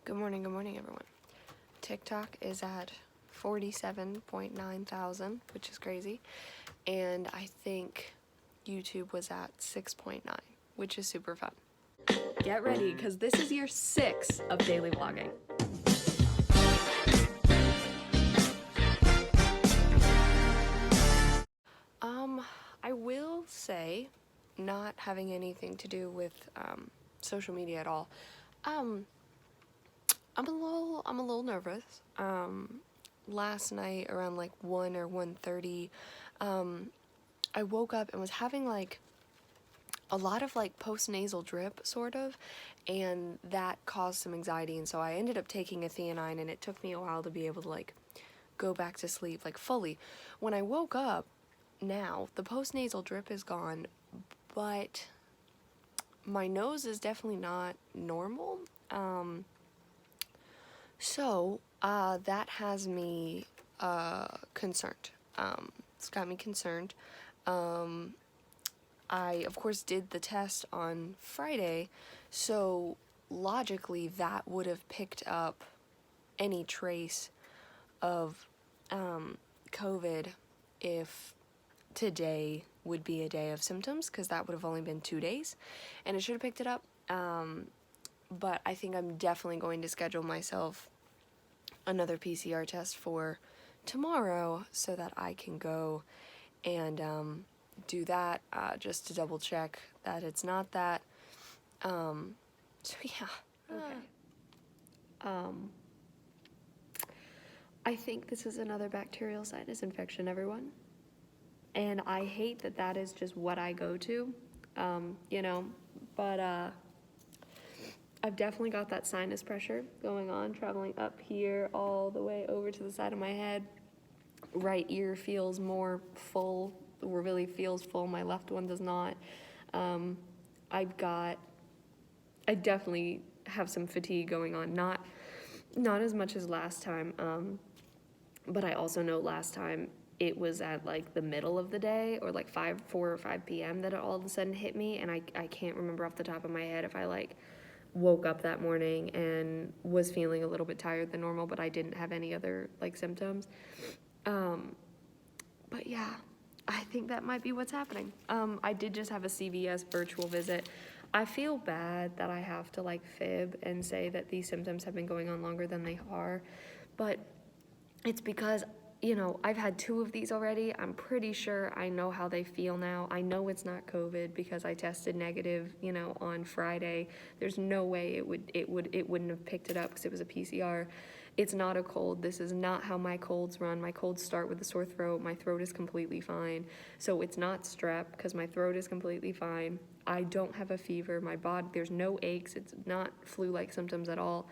Good morning, everyone. TikTok is at 47.9 thousand, which is crazy. And I think YouTube was at 6.9, which is super fun. Get ready, because this is year 6 of daily vlogging. I will say, not having anything to do with social media at all. I'm a little nervous. Last night around like 1 or 1:30, I woke up and was having like a lot of like post-nasal drip sort of, and that caused some anxiety, and so I ended up taking a theanine, and it took me a while to be able to like go back to sleep like fully. When I woke up now, the post-nasal drip is gone, but my nose is definitely not normal. So that has me concerned. It's got me concerned. I, of course, did the test on Friday, so logically that would have picked up any trace of COVID if today would be a day of symptoms, because that would have only been 2 days, and it should have picked it up. But I think I'm definitely going to schedule myself another PCR test for tomorrow so that I can go and do that just to double check that it's not that. So yeah. Okay. I think this is another bacterial sinus infection, everyone. And I hate that that is just what I go to, but I've definitely got that sinus pressure going on, traveling up here all the way over to the side of my head. Right ear feels more full, or really feels full. My left one does not. I definitely have some fatigue going on, not as much as last time, but I also know last time it was at like the middle of the day, or like 4 or 5 p.m. that it all of a sudden hit me, and I can't remember off the top of my head if I like woke up that morning and was feeling a little bit tired than normal, but I didn't have any other like symptoms. But yeah, I think that might be what's happening. I did just have a CVS virtual visit. I feel bad that I have to like fib and say that these symptoms have been going on longer than they are, but it's because, I've had 2 of these already. I'm pretty sure I know how they feel now. I know it's not COVID because I tested negative, on Friday. There's no way it wouldn't have picked it up because it was a PCR. It's not a cold. This is not how my colds run. My colds start with a sore throat. My throat is completely fine. So it's not strep because my throat is completely fine. I don't have a fever. My body, there's no aches. It's not flu-like symptoms at all.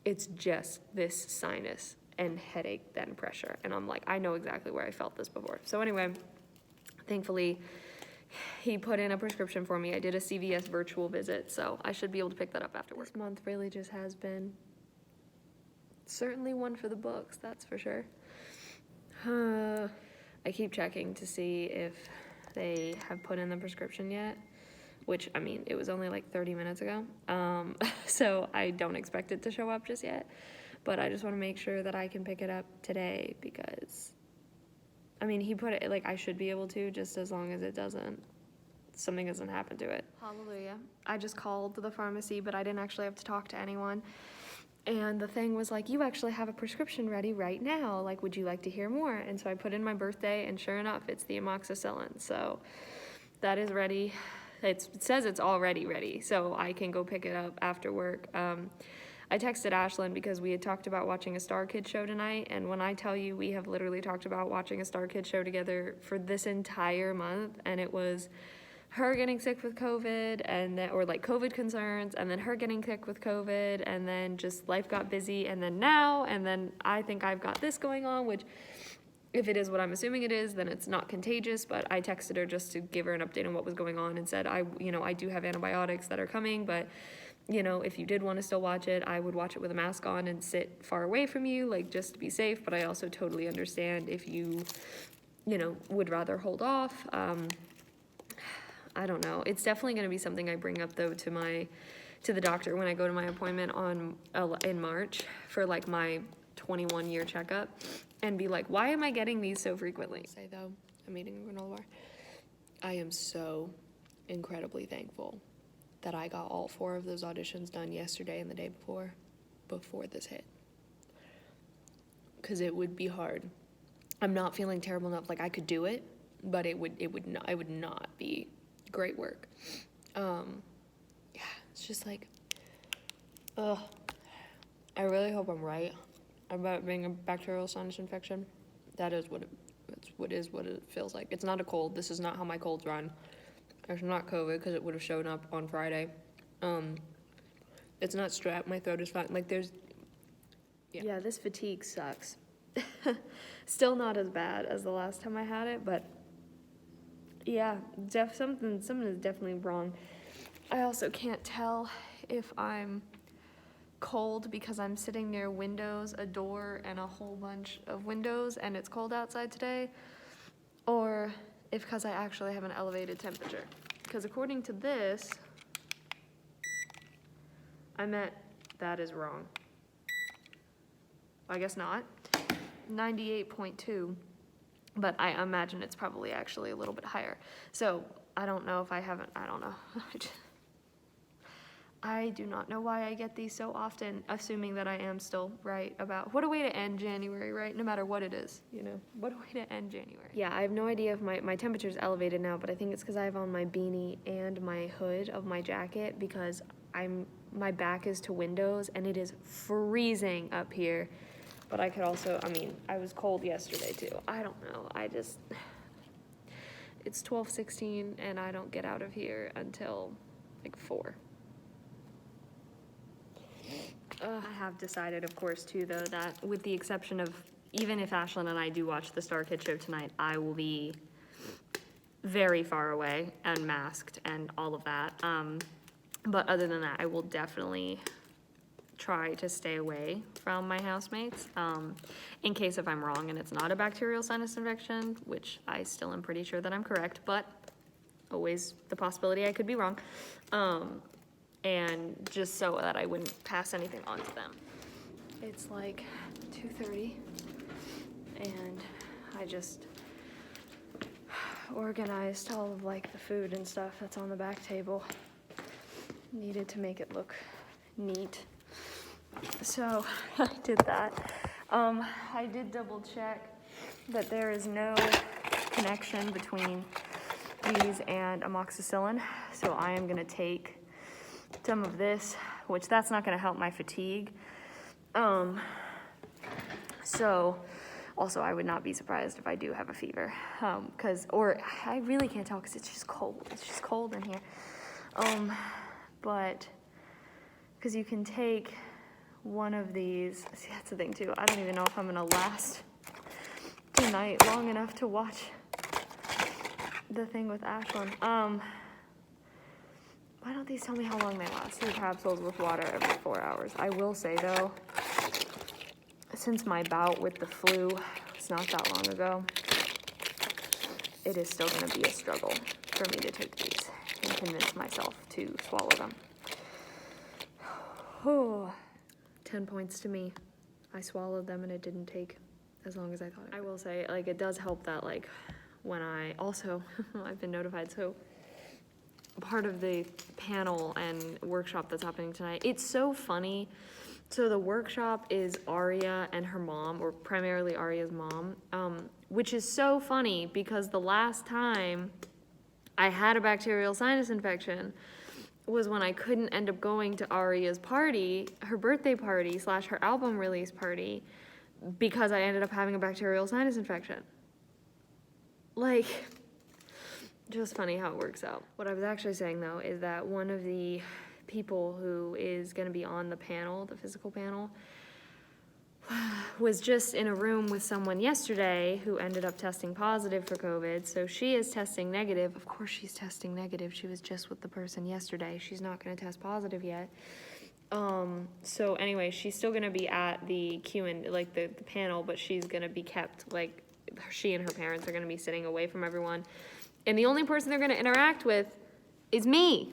It's just this sinus and headache, then pressure. And I'm like, I know exactly where I felt this before. So anyway, thankfully, he put in a prescription for me. I did a CVS virtual visit, so I should be able to pick that up afterwards. This month really just has been certainly one for the books, that's for sure. I keep checking to see if they have put in the prescription yet, which, I mean, it was only like 30 minutes ago, so I don't expect it to show up just yet, but I just want to make sure that I can pick it up today, because, I mean, he put it, like, I should be able to, just as long as something doesn't happen to it. Hallelujah. I just called the pharmacy, but I didn't actually have to talk to anyone. And the thing was like, you actually have a prescription ready right now. Like, would you like to hear more? And so I put in my birthday, and sure enough, it's the amoxicillin. So that is ready. It says it's already ready, so I can go pick it up after work. I texted Ashlyn because we had talked about watching a Star Kids show tonight, and when I tell you we have literally talked about watching a Star Kids show together for this entire month, and it was her getting sick with COVID, and then, or like COVID concerns, and then her getting sick with COVID, and then just life got busy, and then now, and then I think I've got this going on, which, if it is what I'm assuming it is, then it's not contagious, but I texted her just to give her an update on what was going on and said, I do have antibiotics that are coming, but, if you did want to still watch it, I would watch it with a mask on and sit far away from you, like, just to be safe, but I also totally understand if you, would rather hold off. I don't know. It's definitely going to be something I bring up, though, to to the doctor when I go to my appointment in March for like my 21-year checkup and be like, why am I getting these so frequently? Say though, I'm eating a granola bar. I am so incredibly thankful that I got all 4 of those auditions done yesterday and the day before this hit. Because it would be hard. I'm not feeling terrible enough, like I could do it, but it would not be great work. Yeah, it's just like, ugh. I really hope I'm right about being a bacterial sinus infection. That is what it feels like. It's not a cold. This is not how my colds run. It's not COVID because it would have shown up on Friday. It's not strep. My throat is fine. Like there's, yeah, this fatigue sucks. Still not as bad as the last time I had it, but yeah, something is definitely wrong. I also can't tell if I'm cold because I'm sitting near windows, a door, and a whole bunch of windows, and it's cold outside today, or if because I actually have an elevated temperature. Because according to this, that is wrong. I guess not. 98.2, but I imagine it's probably actually a little bit higher. So I don't know if I don't know. I do not know why I get these so often, assuming that I am still right about, what a way to end January, right? No matter what it is, you know, what a way to end January. Yeah, I have no idea if my temperature's elevated now, but I think it's because I have on my beanie and my hood of my jacket because my back is to windows and it is freezing up here. But I could also, I was cold yesterday too. I don't know, it's 12:16 and I don't get out of here until like 4. I have decided, of course, too, though, that with the exception of, even if Ashlyn and I do watch the Star Kid show tonight, I will be very far away and masked and all of that. But other than that, I will definitely try to stay away from my housemates in case if I'm wrong and it's not a bacterial sinus infection, which I still am pretty sure that I'm correct, but always the possibility I could be wrong. And just so that I wouldn't pass anything on to them. It's like 2:30 and I just organized all of like the food and stuff that's on the back table. Needed to make it look neat. So I did that. I did double check that there is no connection between these and amoxicillin. So I am gonna take some of this, which that's not gonna help my fatigue. So also I would not be surprised if I do have a fever. Or I really can't tell because it's just cold. It's just cold in here. But, because you can take one of these, see that's the thing too, I don't even know if I'm gonna last tonight long enough to watch the thing with Ashlyn. Why don't these tell me how long they last? 3 capsules with water every 4 hours. I will say though, since my bout with the flu was not that long ago, it is still gonna be a struggle for me to take these and convince myself to swallow them. Oh, 10 points to me. I swallowed them and it didn't take as long as I thought. I will say, like, it does help that, like, when I've been notified, so part of the panel and workshop that's happening tonight, it's so funny. So the workshop is Aria and her mom, or primarily Aria's mom, which is so funny because the last time I had a bacterial sinus infection was when I couldn't end up going to Aria's party, her birthday party / her album release party, because I ended up having a bacterial sinus infection. Like, just funny how it works out. What I was actually saying though is that one of the people who is gonna be on the panel, the physical panel, was just in a room with someone yesterday who ended up testing positive for COVID. So she is testing negative. Of course she's testing negative. She was just with the person yesterday. She's not gonna test positive yet. So anyway, she's still gonna be at the like the panel, but she's gonna be kept, like, she and her parents are gonna be sitting away from everyone. And the only person they're gonna interact with is me.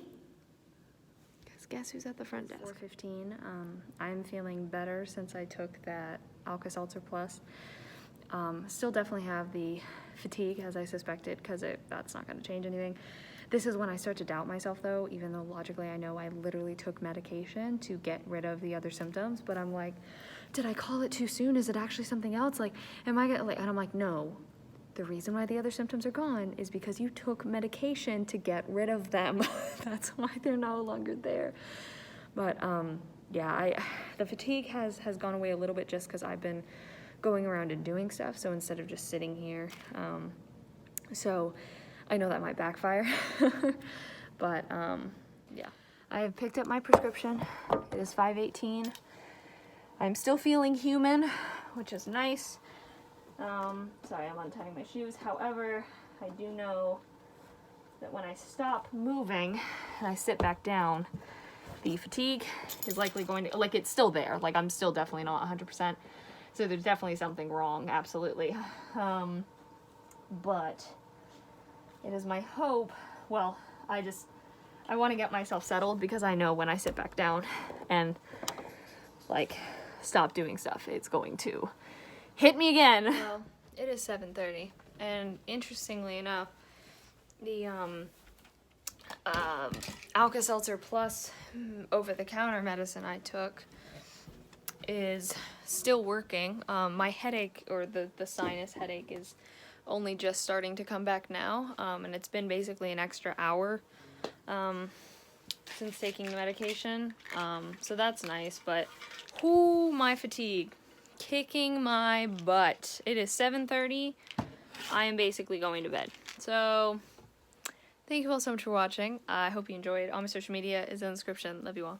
Guess who's at the front desk? 4:15. I'm feeling better since I took that Alka-Seltzer Plus. Still definitely have the fatigue as I suspected, because that's not going to change anything. This is when I start to doubt myself though, even though logically I know I literally took medication to get rid of the other symptoms, but I'm like, did I call it too soon? Is it actually something else? Like, am I gonna, like, and I'm like, no. The reason why the other symptoms are gone is because you took medication to get rid of them. That's why they're no longer there. But yeah, the fatigue has gone away a little bit just because I've been going around and doing stuff. So instead of just sitting here, so I know that might backfire. But yeah, I have picked up my prescription. It is 5/18. I'm still feeling human, which is nice. Sorry, I'm untying my shoes. However, I do know that when I stop moving and I sit back down, the fatigue is likely going to, like, it's still there. Like, I'm still definitely not 100%. So there's definitely something wrong, absolutely. But it is my hope, well, I want to get myself settled, because I know when I sit back down and, like, stop doing stuff, it's going to hit me again. Well, it is 7:30, and interestingly enough, the Alka-Seltzer Plus over-the-counter medicine I took is still working. My headache, or the sinus headache, is only just starting to come back now, and it's been basically an extra hour since taking the medication, so that's nice, but whoo, my fatigue. Kicking my butt. It is 7:30. I am basically going to bed. So, thank you all so much for watching. I hope you enjoyed. All my social media is in the description. Love you all.